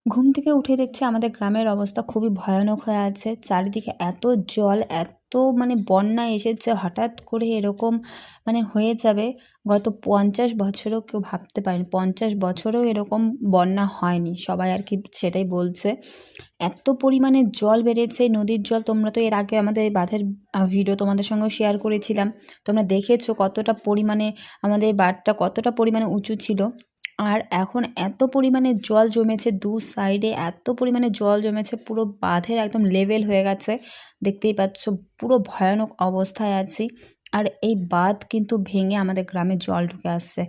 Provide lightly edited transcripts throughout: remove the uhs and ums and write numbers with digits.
ঘুম থেকে উঠে দেখছি আমাদের গ্রামের অবস্থা খুবই ভয়ানক হয়ে আছে। চারিদিকে এত জল, এত বন্যা এসেছে হঠাৎ করে এরকম হয়ে যাবে। গত ৫০ বছরেও কেউ ভাবতে পারেনি। ৫০ বছরেও এরকম বন্যা হয়নি। সবাই আরকি সেটাই বলছে। এত পরিমাণে জল বেড়েছে, নদীর জল তোমরা তো এর আগে আমাদের এই বাঁধের ভিডিও তোমাদের সঙ্গেও শেয়ার করেছিলাম। তোমরা দেখেছো কতটা পরিমাণে আমাদের এই বাঁধটা কতটা পরিমাণে উঁচু ছিল। আর এখন এত পরিমাণে জল জমেছে, সাইডে এত পরিমাণে জল জমেছে, পুরো বাঁধের একদম লেভেল হয়ে গেছে। দেখতেই পাচ্ছ পুরো ভয়ানক অবস্থায় আছি। আর এই বাঁধ কিন্তু ভেঙে আমাদের গ্রামে জল ঢুকে আসছে।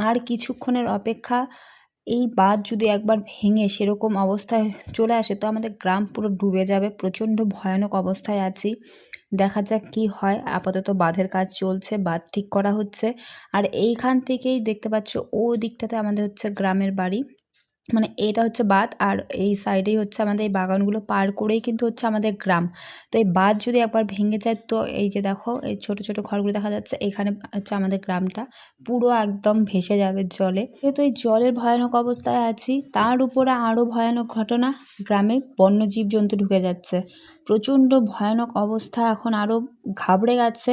আর কিছুক্ষণের অপেক্ষা, এই বাঁধ যদি একবার ভেঙে সেরকম অবস্থায় চলে আসে তো আমাদের গ্রাম পুরো ডুবে যাবে। প্রচণ্ড ভয়ানক অবস্থায় আছি। দেখা যাক কি হয়। আপাতত বাঁধের কাজ চলছে, বাঁধ ঠিক করা হচ্ছে। আর এইখান থেকেই দেখতে পাচ্ছ দিকটাতে আমাদের হচ্ছে গ্রামের বাড়ি। এটা হচ্ছে বাঁধ, আর এই সাইডেই হচ্ছে আমাদের এই বাগানগুলো পার করেই কিন্তু হচ্ছে আমাদের গ্রাম। তো এই বাঁধ যদি একবার ভেঙে যায় তো এই যে দেখো এই ছোট ছোট ঘরগুলো দেখা যাচ্ছে, এখানে হচ্ছে আমাদের গ্রামটা পুরো একদম ভেসে যাবে জলে। যেহেতু এই জলের ভয়ানক অবস্থায় আছি, তার উপরে আরও ভয়ানক ঘটনা, গ্রামে বন্য জীবজন্তু ঢুকে যাচ্ছে। প্রচণ্ড ভয়ানক অবস্থা, এখন আরও ঘাবড়ে গেছে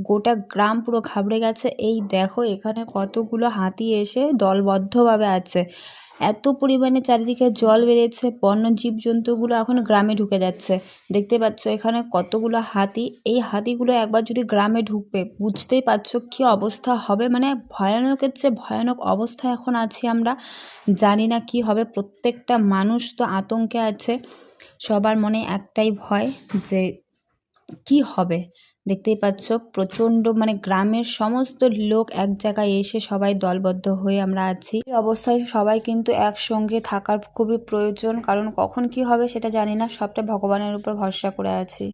গোটা গ্রাম, পুরো ঘাবড়ে গেছে। এই দেখো এখানে কতগুলো হাতি এসে দলবদ্ধভাবে আছে। এত পরিমাণে চারিদিকে জল বেড়েছে, বন্য জীবজন্তুগুলো এখন গ্রামে ঢুকে যাচ্ছে। দেখতে পাচ্ছ এখানে কতগুলো হাতি। এই হাতিগুলো একবার যদি গ্রামে ঢুকবে বুঝতেই পারছো কী অবস্থা হবে। ভয়ানকের চেয়ে ভয়ানক অবস্থায় এখন আছি আমরা। জানি না কি হবে, প্রত্যেকটা মানুষ তো আতঙ্কে আছে। সবার মনে একটাই ভয় যে কি হবে। দেখতেই পাচ্ছ প্রচণ্ড গ্রামের সমস্ত লোক এক জায়গায় এসে সবাই দলবদ্ধ হয়ে আমরা আছি। এই অবস্থায় সবাই কিন্তু একসঙ্গে থাকার খুবই প্রয়োজন, কারণ কখন কি হবে সেটা জানি না। সবটা ভগবানের উপর ভরসা করে আছি।